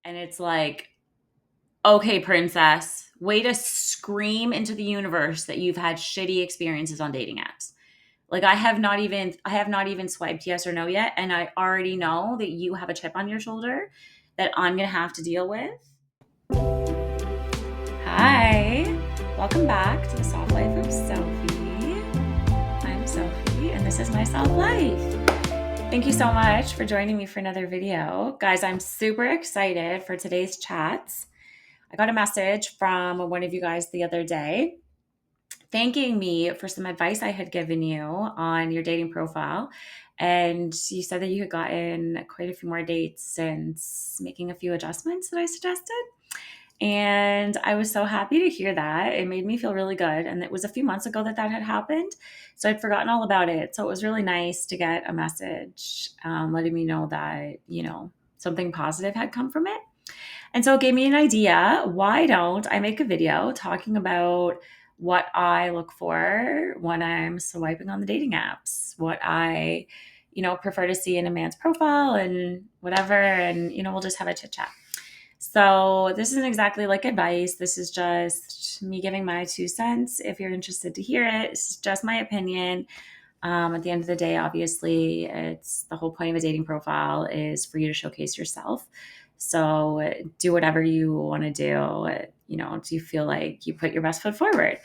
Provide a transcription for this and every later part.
And it's like, okay, princess, way to scream into the universe that you've had shitty experiences on dating apps. Like I have not even swiped yes or no yet, and I already know that you have a chip on your shoulder that I'm gonna have to deal with. Hi, welcome back to the Soft Life of Sophie. I'm Sophie, and this is my Soft Life. Thank you so much for joining me for another video. Guys, I'm super excited for today's chats. I got a message from one of you guys the other day thanking me for some advice I had given you on your dating profile. And you said that you had gotten quite a few more dates since making a few adjustments that I suggested. And I was so happy to hear that. It made me feel really good. And it was a few months ago that had happened. So I'd forgotten all about it. So it was really nice to get a message letting me know that, something positive had come from it. And so it gave me an idea. Why don't I make a video talking about what I look for when I'm swiping on the dating apps, what I, prefer to see in a man's profile and whatever. And, we'll just have a chit chat. So this isn't exactly like advice. This is just me giving my 2 cents. If you're interested to hear it, it's just my opinion. At the end of the day, obviously, it's the whole point of a dating profile is for you to showcase yourself. So do whatever you want to do. Do you feel like you put your best foot forward?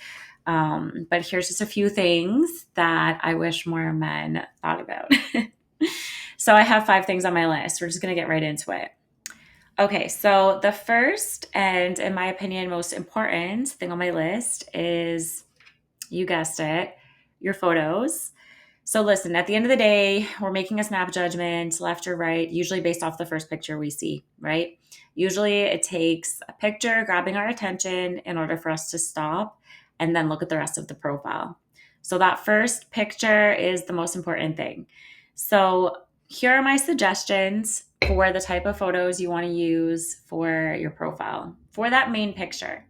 But here's just a few things that I wish more men thought about. So I have 5 things on my list. We're just going to get right into it. Okay, so the first and, in my opinion, most important thing on my list is, you guessed it, your photos. So listen, at the end of the day, we're making a snap judgment, left or right, usually based off the first picture we see, right? Usually it takes a picture grabbing our attention in order for us to stop and then look at the rest of the profile. So that first picture is the most important thing. So here are my suggestions for the type of photos you want to use for your profile, for that main picture.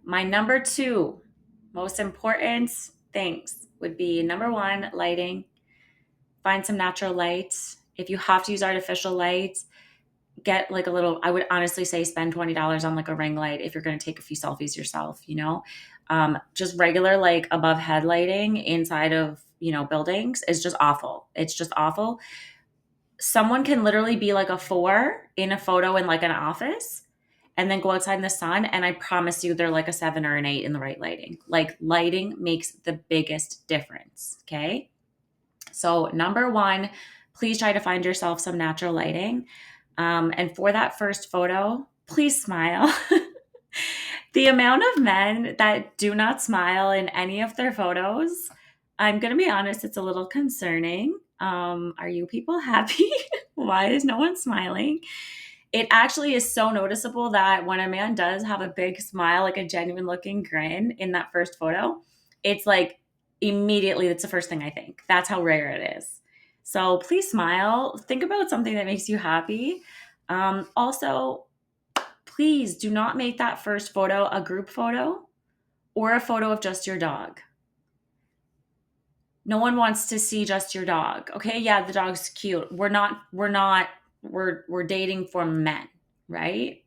My number 2 most important things would be, number 1, lighting. Find some natural light. If you have to use artificial light, get like a little, I would honestly say spend $20 on like a ring light if you're going to take a few selfies yourself, just regular like above head lighting inside of, buildings is just awful. It's just awful. Someone can literally be like a 4 in a photo in like an office and then go outside in the sun, and I promise you they're like a 7 or an 8 in the right lighting. Like, lighting makes the biggest difference, okay? So number 1, please try to find yourself some natural lighting. And for that first photo, please smile. The amount of men that do not smile in any of their photos, I'm going to be honest, it's a little concerning. Are you people happy? Why is no one smiling? It actually is so noticeable that when a man does have a big smile, like a genuine looking grin in that first photo, it's like immediately, that's the first thing I think. That's how rare it is. So please smile. Think about something that makes you happy. Also, please do not make that first photo a group photo or a photo of just your dog. No one wants to see just your dog. Okay, yeah, the dog's cute. We're dating for men, right?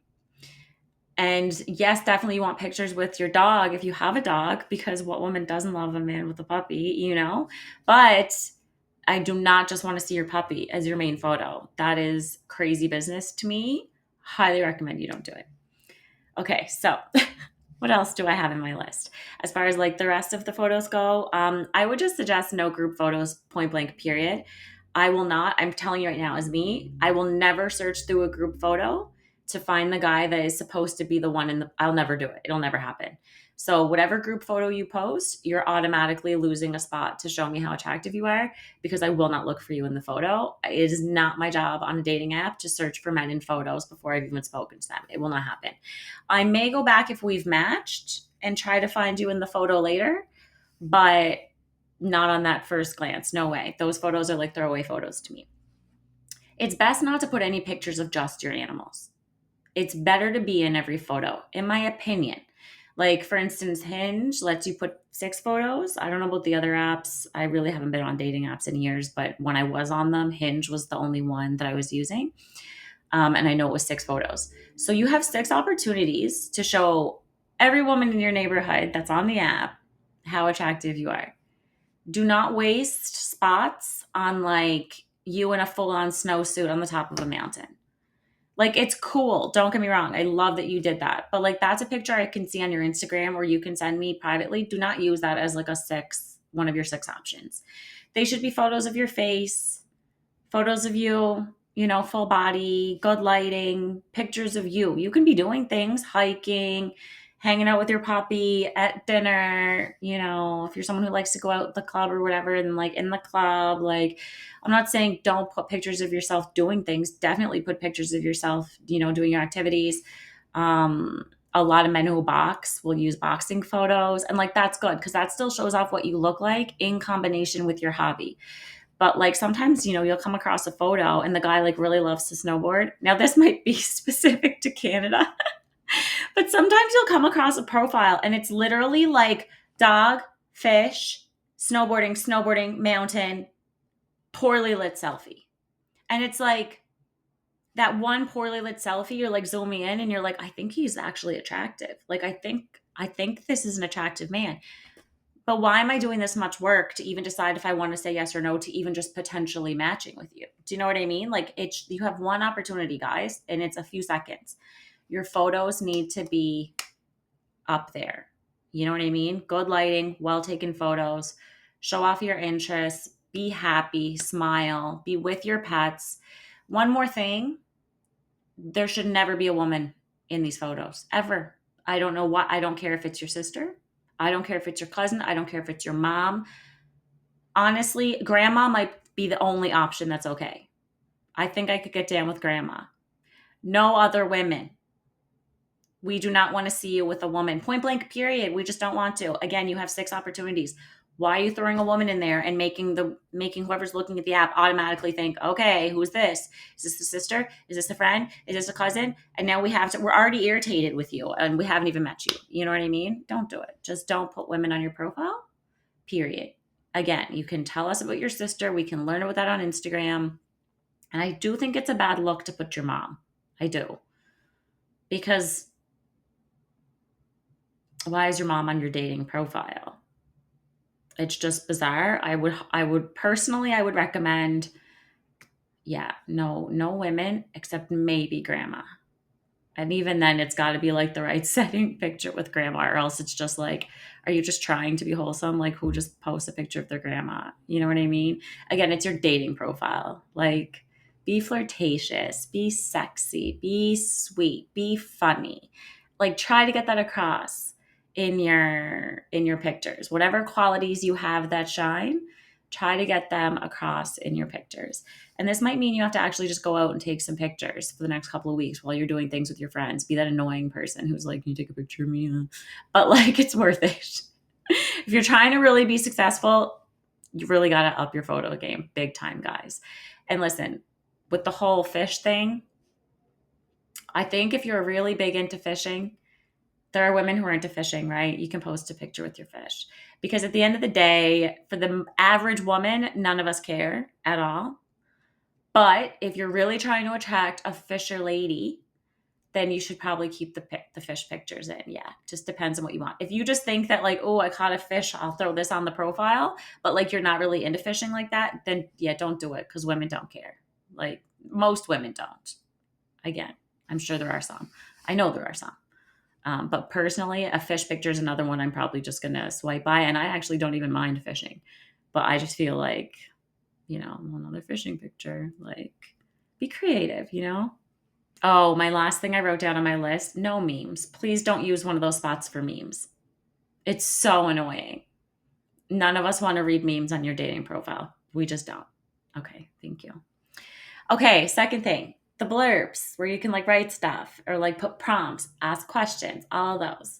And yes, definitely you want pictures with your dog if you have a dog, because what woman doesn't love a man with a puppy, But I do not just want to see your puppy as your main photo. That is crazy business to me. Highly recommend you don't do it. Okay, so what else do I have in my list? As far as like the rest of the photos go, I would just suggest no group photos, point blank, period. I'm telling you right now, as me, I will never search through a group photo to find the guy that is supposed to be the one I'll never do it. It'll never happen. So whatever group photo you post, you're automatically losing a spot to show me how attractive you are, because I will not look for you in the photo. It is not my job on a dating app to search for men in photos before I've even spoken to them. It will not happen. I may go back if we've matched and try to find you in the photo later, but not on that first glance. No way. Those photos are like throwaway photos to me. It's best not to put any pictures of just your animals. It's better to be in every photo, in my opinion. Like, for instance, Hinge lets you put 6 photos. I don't know about the other apps. I really haven't been on dating apps in years, but when I was on them, Hinge was the only one that I was using. And I know it was 6 photos. So you have 6 opportunities to show every woman in your neighborhood that's on the app how attractive you are. Do not waste spots on like you in a full on snowsuit on the top of a mountain. Like, it's cool. Don't get me wrong. I love that you did that. But like, that's a picture I can see on your Instagram, or you can send me privately. Do not use that as like one of your 6 options. They should be photos of your face, photos of you, full body, good lighting, pictures of you. You can be doing things, hiking, hanging out with your puppy at dinner, if you're someone who likes to go out the club or whatever, then like in the club, like, I'm not saying don't put pictures of yourself doing things. Definitely put pictures of yourself, doing your activities. A lot of men who box will use boxing photos, and like, that's good because that still shows off what you look like in combination with your hobby. But like, sometimes, you'll come across a photo and the guy like really loves to snowboard. Now this might be specific to Canada, but sometimes you'll come across a profile and it's literally like dog, fish, snowboarding, mountain, poorly lit selfie. And it's like that one poorly lit selfie, you're like zooming in and you're like, I think he's actually attractive. Like, I think this is an attractive man. But why am I doing this much work to even decide if I want to say yes or no to even just potentially matching with you? Do you know what I mean? Like, you have one opportunity, guys, and it's a few seconds. Your photos need to be up there. You know what I mean? Good lighting, well taken photos, show off your interests, be happy, smile, be with your pets. One more thing, there should never be a woman in these photos, ever. I don't know what, I don't care if it's your sister. I don't care if it's your cousin. I don't care if it's your mom. Honestly, grandma might be the only option that's okay. I think I could get down with grandma. No other women. We do not want to see you with a woman. Point blank, period. We just don't want to. Again, you have 6 opportunities. Why are you throwing a woman in there and making whoever's looking at the app automatically think, okay, who's this? Is this the sister? Is this a friend? Is this a cousin? And now we're already irritated with you and we haven't even met you. You know what I mean? Don't do it. Just don't put women on your profile, period. Again, you can tell us about your sister. We can learn about that on Instagram. And I do think it's a bad look to put your mom. I do. Because why is your mom on your dating profile? It's just bizarre. I would personally, I would recommend, no women except maybe grandma. And even then, it's got to be like the right setting picture with grandma, or else it's just like, are you just trying to be wholesome? Like, who just posts a picture of their grandma? You know what I mean? Again, it's your dating profile. Like, be flirtatious, be sexy, be sweet, be funny. Like, try to get that across in your pictures. Whatever qualities you have that shine, try to get them across in your pictures. And this might mean you have to actually just go out and take some pictures for the next couple of weeks while you're doing things with your friends. Be that annoying person who's like, can you take a picture of me? But like, it's worth it. If you're trying to really be successful, you really got to up your photo game big time, guys. And listen, with the whole fish thing, I think if you're really big into fishing, there are women who are into fishing, right? You can post a picture with your fish. Because at the end of the day, for the average woman, none of us care at all. But if you're really trying to attract a fisher lady, then you should probably keep the fish pictures in. Yeah, just depends on what you want. If you just think that like, oh, I caught a fish, I'll throw this on the profile, but like you're not really into fishing like that, then yeah, don't do it because women don't care. Like, most women don't. Again, I'm sure there are some. I know there are some. But personally, a fish picture is another one I'm probably just going to swipe by. And I actually don't even mind fishing. But I just feel like, another fishing picture. Like, be creative, Oh, my last thing I wrote down on my list, no memes. Please don't use one of those spots for memes. It's so annoying. None of us want to read memes on your dating profile. We just don't. Okay, thank you. Okay, second thing. The blurbs where you can like write stuff or like put prompts, ask questions, all those.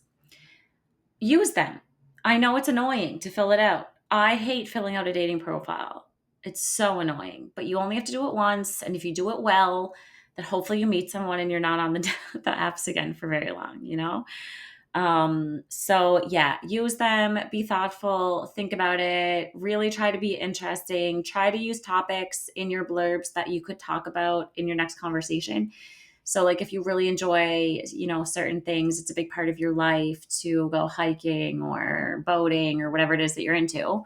Use them. I know it's annoying to fill it out. I hate filling out a dating profile. It's so annoying, but you only have to do it once. And if you do it well, then hopefully you meet someone and you're not on the apps again for very long, So yeah, use them, be thoughtful, think about it, really try to be interesting, try to use topics in your blurbs that you could talk about in your next conversation. So like if you really enjoy, certain things, it's a big part of your life to go hiking or boating or whatever it is that you're into.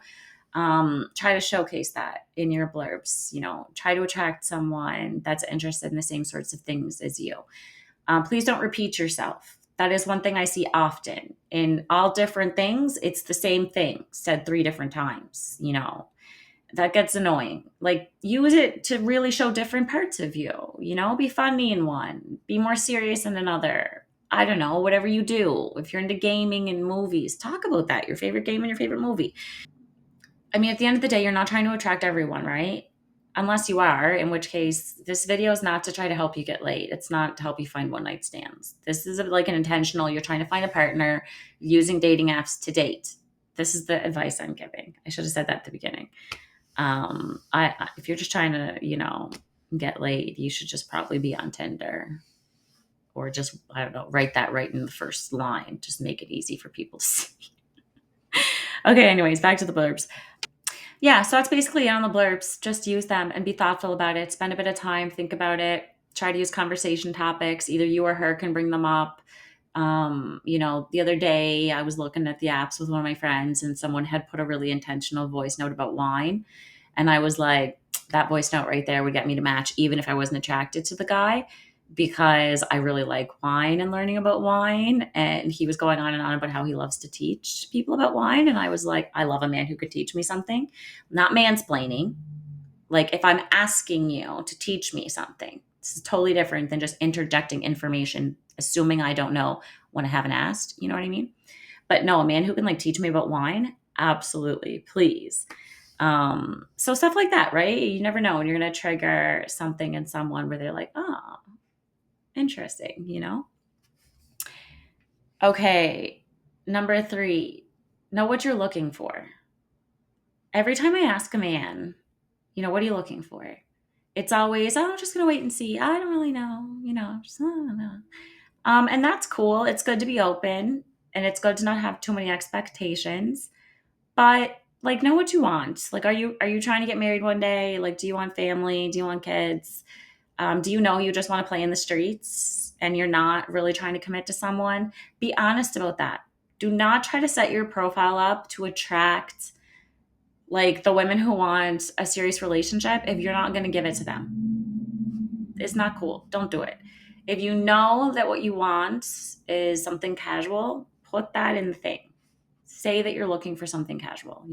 Try to showcase that in your blurbs, try to attract someone that's interested in the same sorts of things as you. Please don't repeat yourself. That is one thing I see often in all different things. It's the same thing said three different times. That gets annoying. Like, use it to really show different parts of you. Be funny in one, be more serious in another. I don't know, whatever you do. If you're into gaming and movies, talk about that, your favorite game and your favorite movie. I mean, at the end of the day, you're not trying to attract everyone, right? Unless you are, in which case, this video is not to try to help you get laid. It's not to help you find one night stands. This is like an intentional, you're trying to find a partner using dating apps to date. This is the advice I'm giving. I should have said that at the beginning. If you're just trying to, get laid, you should just probably be on Tinder or just, I don't know, write that right in the first line. Just make it easy for people to see. Okay, anyways, back to the blurbs. Yeah, so that's basically it on the blurbs. Just use them and be thoughtful about it. Spend a bit of time, think about it. Try to use conversation topics. Either you or her can bring them up. The other day I was looking at the apps with one of my friends and someone had put a really intentional voice note about wine. And I was like, that voice note right there would get me to match, even if I wasn't attracted to the guy, because I really like wine and learning about wine. And he was going on and on about how he loves to teach people about wine. And I was like, I love a man who could teach me something, not mansplaining. Like if I'm asking you to teach me something, this is totally different than just interjecting information, assuming I don't know when I haven't asked. You know what I mean? But no, a man who can like teach me about wine, absolutely, please. So stuff like that, right? You never know when you're going to trigger something in someone where they're like, oh, interesting. Okay. Number 3, know what you're looking for. Every time I ask a man, what are you looking for? It's always, oh, I'm just going to wait and see. I don't really know, just, I don't know. And that's cool. It's good to be open and it's good to not have too many expectations, but like know what you want. Like, are you trying to get married one day? Like, do you want family? Do you want kids? Do you know you just want to play in the streets and you're not really trying to commit to someone? Be honest about that. Do not try to set your profile up to attract like the women who want a serious relationship if you're not going to give it to them. It's not cool. Don't do it. If you know that what you want is something casual, put that in the thing. Say that you're looking for something casual,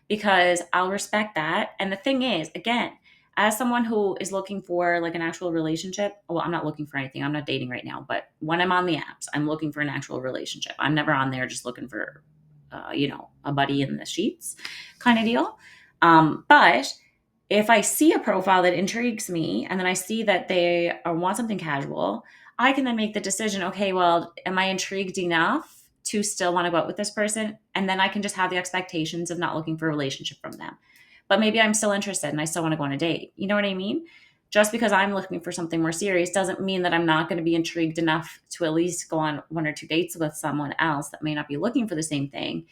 because I'll respect that. And the thing is, again, as someone who is looking for like an actual relationship, well, I'm not looking for anything. I'm not dating right now, but when I'm on the apps, I'm looking for an actual relationship. I'm never on there just looking for, a buddy in the sheets kind of deal. But if I see a profile that intrigues me and then I see that they want something casual, I can then make the decision, okay, well, am I intrigued enough to still want to go out with this person? And then I can just have the expectations of not looking for a relationship from them. But maybe I'm still interested and I still want to go on a date. You know what I mean? Just because I'm looking for something more serious doesn't mean that I'm not going to be intrigued enough to at least go on 1 or 2 dates with someone else that may not be looking for the same thing,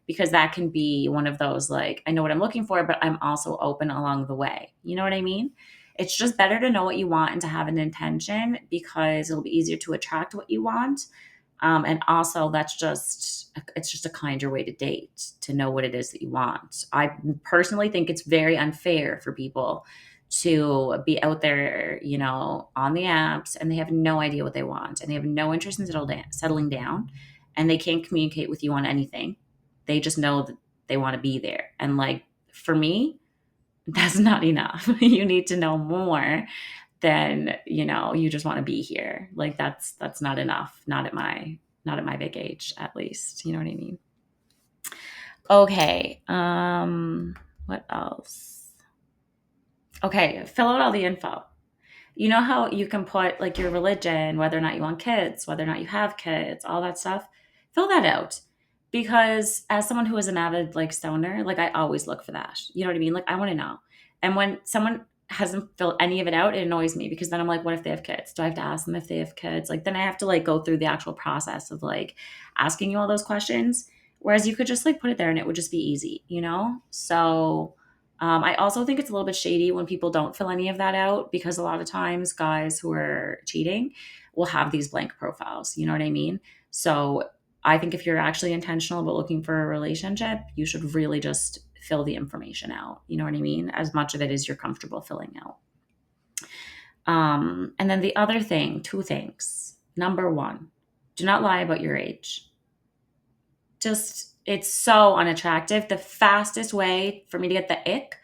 because that can be one of those, like, I know what I'm looking for, but I'm also open along the way. You know what I mean? It's just better to know what you want and to have an intention, because it'll be easier to attract what you want. And also it's just a kinder way to date, to know what it is that you want. I personally think it's very unfair for people to be out there, on the apps and they have no idea what they want and they have no interest in settling down and they can't communicate with you on anything. They just know that they want to be there. And like, for me, that's not enough. You need to know more than, you just want to be here. Like that's not enough. Not at my big age, at least. You know what I mean? Okay. What else? Okay, fill out all the info. You know how you can put like your religion, whether or not you want kids, whether or not you have kids, all that stuff? Fill that out. Because as someone who is an avid like stoner, like I always look for that. You know what I mean? Like I want to know. And when someone hasn't filled any of it out, it annoys me because then I'm like, what if they have kids? Do I have to ask them if they have kids? Like, then I have to like go through the actual process of like asking you all those questions. Whereas you could just like put it there and it would just be easy, you know? So I also think it's a little bit shady when people don't fill any of that out because a lot of times guys who are cheating will have these blank profiles. You know what I mean? So I think if you're actually intentional about looking for a relationship, you should really just fill the information out. You know what I mean? As much of it as you're comfortable filling out. And then the other thing, two things. Number one, do not lie about your age. Just, it's so unattractive. The fastest way for me to get the ick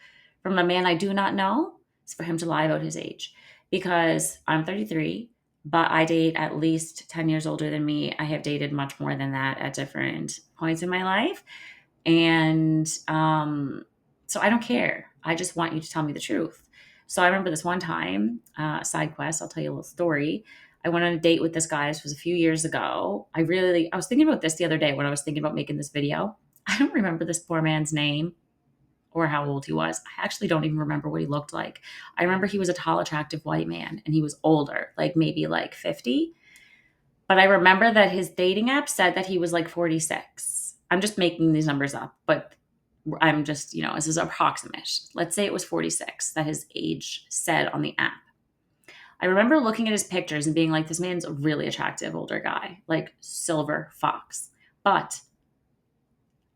from a man I do not know is for him to lie about his age. Because I'm 33, but I date at least 10 years older than me. I have dated much more than that at different points in my life. And so I don't care. I just want you to tell me the truth. So I remember this one time, side quest, I'll tell you a little story. I went on a date with this guy. This was a few years ago. I was thinking about this the other day when I was thinking about making this video. I don't remember this poor man's name or how old he was. I actually don't even remember what he looked like. I remember he was a tall, attractive white man and he was older, like maybe like 50. But I remember that his dating app said that he was like 46. I'm just making these numbers up, but I'm just, this is approximate. Let's say it was 46 that his age said on the app. I remember looking at his pictures and being like, this man's a really attractive older guy, like silver fox. But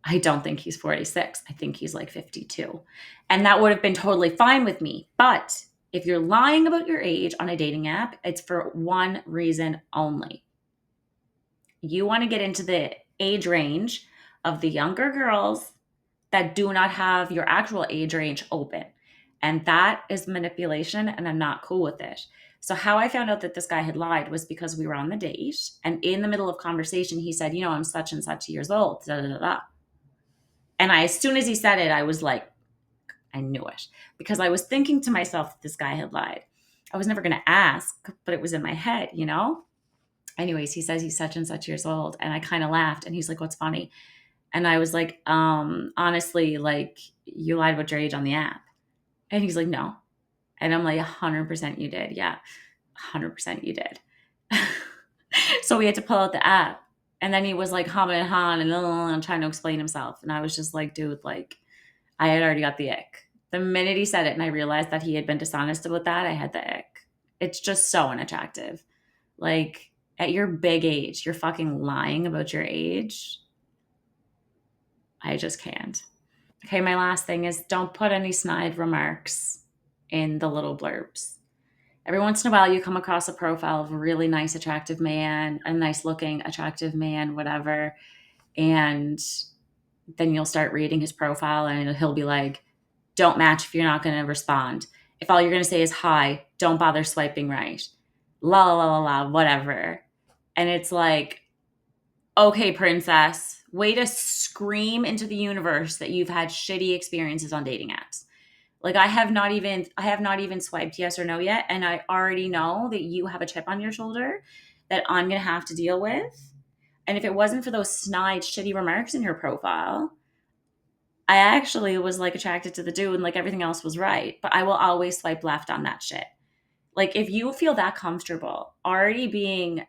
I don't think he's 46. I think he's like 52. And that would have been totally fine with me. But if you're lying about your age on a dating app, it's for one reason only. You want to get into the age range of the younger girls that do not have your actual age range open. And that is manipulation, and I'm not cool with it. So how I found out that this guy had lied was because we were on the date, and in the middle of conversation, he said, I'm such and such years old, da, da, da, da. And as soon as he said it, I was like, I knew it. Because I was thinking to myself that this guy had lied. I was never going to ask, but it was in my head, Anyways, he says he's such and such years old, and I kind of laughed, and he's like, what's funny? And I was like, honestly, like, you lied about your age on the app. And he's like, no. And I'm like, 100% you did. Yeah, 100% you did. So we had to pull out the app. And then he was like, humming and hawing and trying to explain himself. And I was just like, dude, like, I had already got the ick. The minute he said it and I realized that he had been dishonest about that, I had the ick. It's just so unattractive. Like, at your big age, you're fucking lying about your age. I just can't. Okay, my last thing is don't put any snide remarks in the little blurbs. Every once in a while, you come across a profile of a really nice, attractive man, a nice looking, attractive man, whatever. And then you'll start reading his profile and he'll be like, don't match if you're not going to respond. If all you're going to say is hi, don't bother swiping right. La, la, la, la, la, whatever. And it's like, okay, princess, way to scream into the universe that you've had shitty experiences on dating apps. Like I have not even swiped yes or no yet. And I already know that you have a chip on your shoulder that I'm going to have to deal with. And if it wasn't for those snide, shitty remarks in your profile, I actually was like attracted to the dude and like everything else was right. But I will always swipe left on that shit. Like if you feel that comfortable already being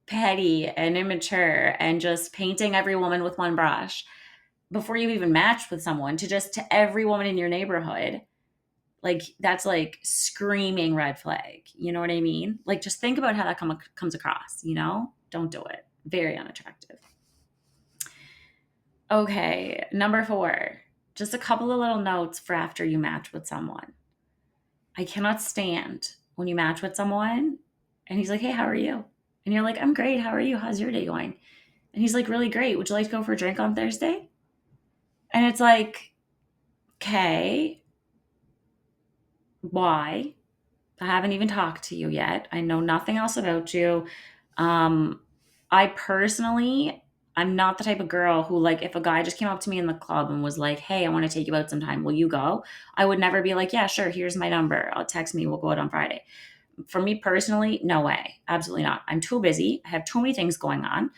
petty and immature and just painting every woman with one brush before you even matched with someone to every woman in your neighborhood, like that's like screaming red flag. You know what I mean? Like just think about how that comes across, Don't do it. Very unattractive. Okay, number 4, just a couple of little notes for after you match with someone. I cannot stand when you match with someone and he's like, hey, how are you? And you're like, I'm great. How are you? How's your day going? And he's like, really great. Would you like to go for a drink on Thursday? And it's like, okay, why? I haven't even talked to you yet. I know nothing else about you. I personally, I'm not the type of girl who, like, if a guy just came up to me in the club and was like, hey, I want to take you out sometime. Will you go? I would never be like, yeah, sure. Here's my number. I'll text me. We'll go out on Friday. For me personally, no way. Absolutely not. I'm too busy. I have too many things going on.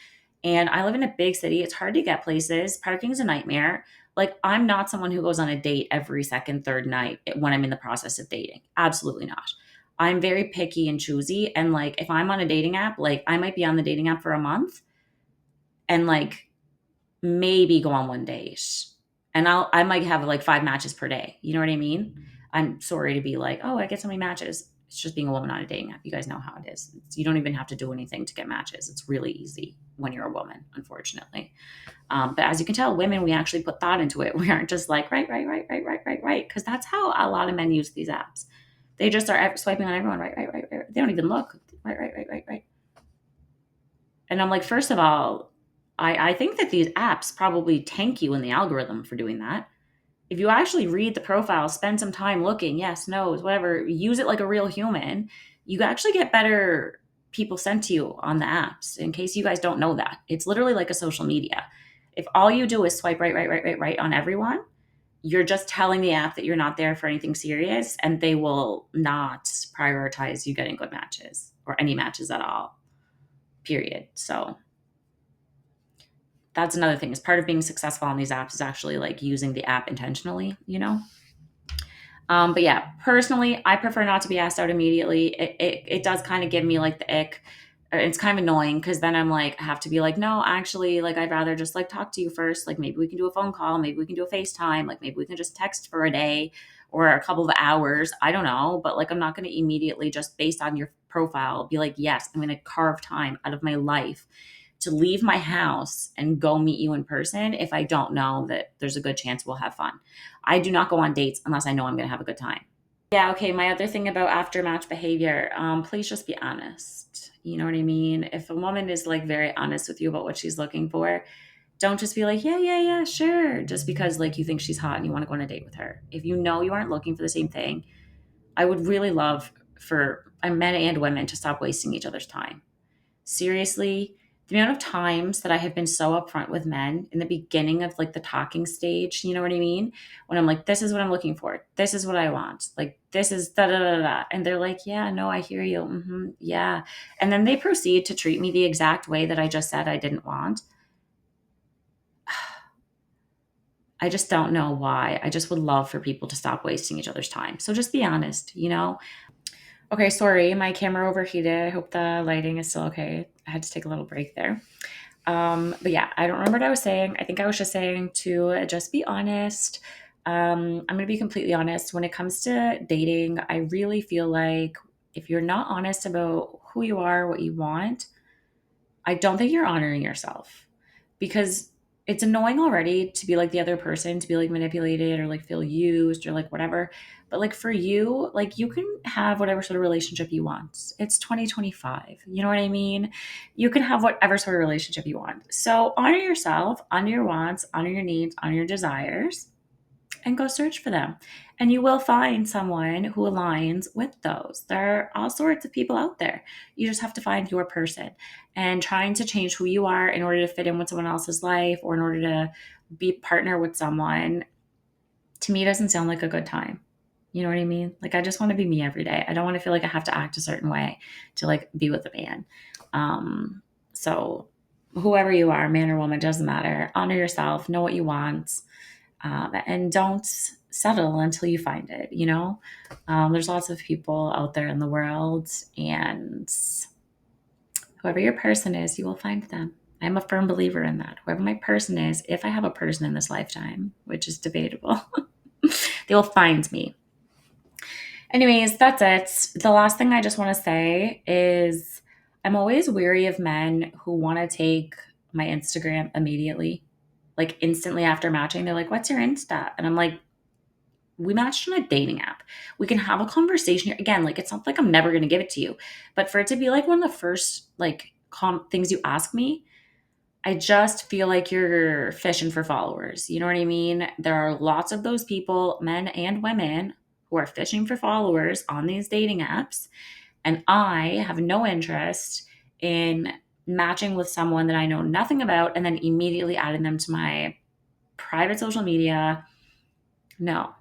And I live in a big city. It's hard to get places. Parking's a nightmare. Like, I'm not someone who goes on a date every second, third night when I'm in the process of dating. Absolutely not. I'm very picky and choosy. And like, if I'm on a dating app, like, I might be on the dating app for a month and like maybe go on one date. And I might have like 5 matches per day. You know what I mean? I'm sorry to be like, oh, I get so many matches. It's just being a woman on a dating app. You guys know how it is. You don't even have to do anything to get matches. It's really easy when you're a woman, unfortunately. But as you can tell, women, we actually put thought into it. We aren't just like, right. Because that's how a lot of men use these apps. They just are swiping on everyone, right. They don't even look. Right. And I'm like, first of all, I think that these apps probably tank you in the algorithm for doing that. If you actually read the profile, spend some time looking, yes, no's, whatever, use it like a real human, you actually get better people sent to you on the apps. In case you guys don't know that, it's literally like a social media. If all you do is swipe right on everyone, you're just telling the app that you're not there for anything serious, and they will not prioritize you getting good matches or any matches at all, period. So that's another thing, is part of being successful on these apps is actually like using the app intentionally, you know? But yeah, personally, I prefer not to be asked out immediately. It does kind of give me like the ick. It's kind of annoying because then I'm like, I have to be like, no, actually, like, I'd rather just like talk to you first. Like, maybe we can do a phone call. Maybe we can do a FaceTime. Like, maybe we can just text for a day or a couple of hours. I don't know. But like, I'm not going to immediately, just based on your profile, be like, yes, I'm going to carve time out of my life to leave my house and go meet you in person if I don't know that there's a good chance we'll have fun. I do not go on dates unless I know I'm going to have a good time. Yeah, okay. My other thing about after match behavior, please just be honest. You know what I mean? If a woman is like very honest with you about what she's looking for, don't just be like, yeah, sure, just because like you think she's hot and you want to go on a date with her. If you know you aren't looking for the same thing, I would really love for men and women to stop wasting each other's time. Seriously, the amount of times that I have been so upfront with men in the beginning of like the talking stage, you know what I mean? When I'm like, this is what I'm looking for. This is what I want. Like, this is da da da da. And they're like, yeah, no, I hear you. Yeah. And then they proceed to treat me the exact way that I just said I didn't want. I just don't know why. I just would love for people to stop wasting each other's time. So just be honest, you know? Okay, sorry, my camera overheated. I hope the lighting is still okay. I had to take a little break there. But yeah, I don't remember what I was saying. I think I was just saying to just be honest. I'm going to be completely honest. When it comes to dating, I really feel like if you're not honest about who you are, what you want, I don't think you're honoring yourself, because it's annoying already to be like the other person, to be like manipulated or like feel used or like whatever. But like for you, like you can have whatever sort of relationship you want. It's 2025. You know what I mean? You can have whatever sort of relationship you want. So honor yourself, honor your wants, honor your needs, honor your desires, and go search for them. And you will find someone who aligns with those. There are all sorts of people out there. You just have to find your person. And trying to change who you are in order to fit in with someone else's life or in order to be partner with someone, to me, doesn't sound like a good time. You know what I mean? Like, I just want to be me every day. I don't want to feel like I have to act a certain way to like be with a man. So whoever you are, man or woman, doesn't matter. Honor yourself, know what you want, and don't settle until you find it. You know, there's lots of people out there in the world, and whoever your person is, you will find them. I'm a firm believer in that. Whoever my person is, if I have a person in this lifetime, which is debatable, they will find me. Anyways, that's it. The last thing I just want to say is I'm always weary of men who want to take my Instagram immediately, like instantly after matching. They're like, what's your Insta? And I'm like, we matched on a dating app. We can have a conversation here. Again, like, it's not like I'm never going to give it to you, but for it to be like one of the first like things you ask me, I just feel like you're fishing for followers. You know what I mean? There are lots of those people, men and women, who are fishing for followers on these dating apps. And I have no interest in matching with someone that I know nothing about and then immediately adding them to my private social media. No,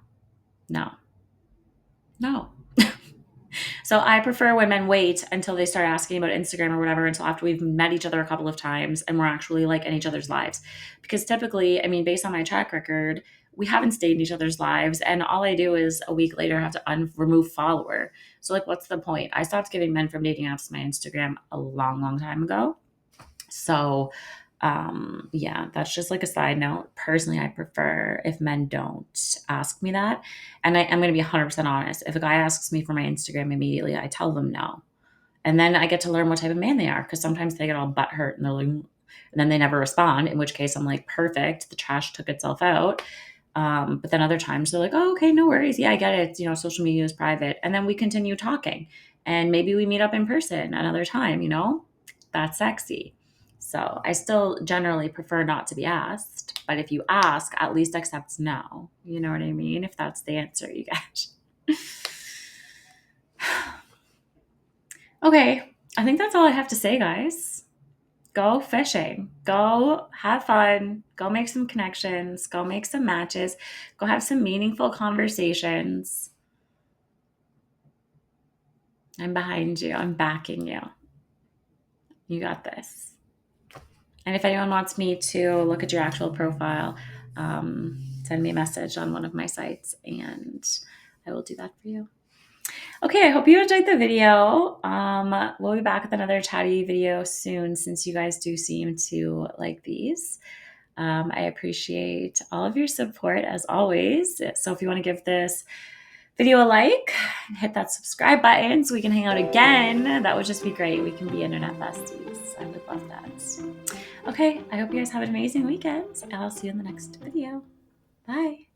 no, no. So I prefer when men wait until they start asking about Instagram or whatever until after we've met each other a couple of times and we're actually like in each other's lives. Because typically, I mean, based on my track record, we haven't stayed in each other's lives. And all I do is a week later have to remove follower. So like, what's the point? I stopped giving men from dating apps my Instagram a long, long time ago. So yeah, that's just like a side note. Personally, I prefer if men don't ask me that. And I'm going to be 100% honest. If a guy asks me for my Instagram immediately, I tell them no. And then I get to learn what type of man they are because sometimes they get all butthurt and they're like, and then they never respond, in which case I'm like, perfect. The trash took itself out. But then other times they're like, oh, okay, no worries. Yeah, I get it. You know, social media is private. And then we continue talking and maybe we meet up in person another time, you know, that's sexy. So I still generally prefer not to be asked, but if you ask, at least accept no. You know what I mean? If that's the answer you get. Okay, I think that's all I have to say, guys. Go fishing. Go have fun. Go make some connections. Go make some matches. Go have some meaningful conversations. I'm behind you. I'm backing you. You got this. And if anyone wants me to look at your actual profile, send me a message on one of my sites and I will do that for you. Okay, I hope you enjoyed the video. We'll be back with another chatty video soon since you guys do seem to like these. I appreciate all of your support as always. So if you want to give this video a like and hit that subscribe button so we can hang out again, that would just be great. We can be internet besties. I would love that. Okay, I hope you guys have an amazing weekend. I'll see you in the next video. Bye.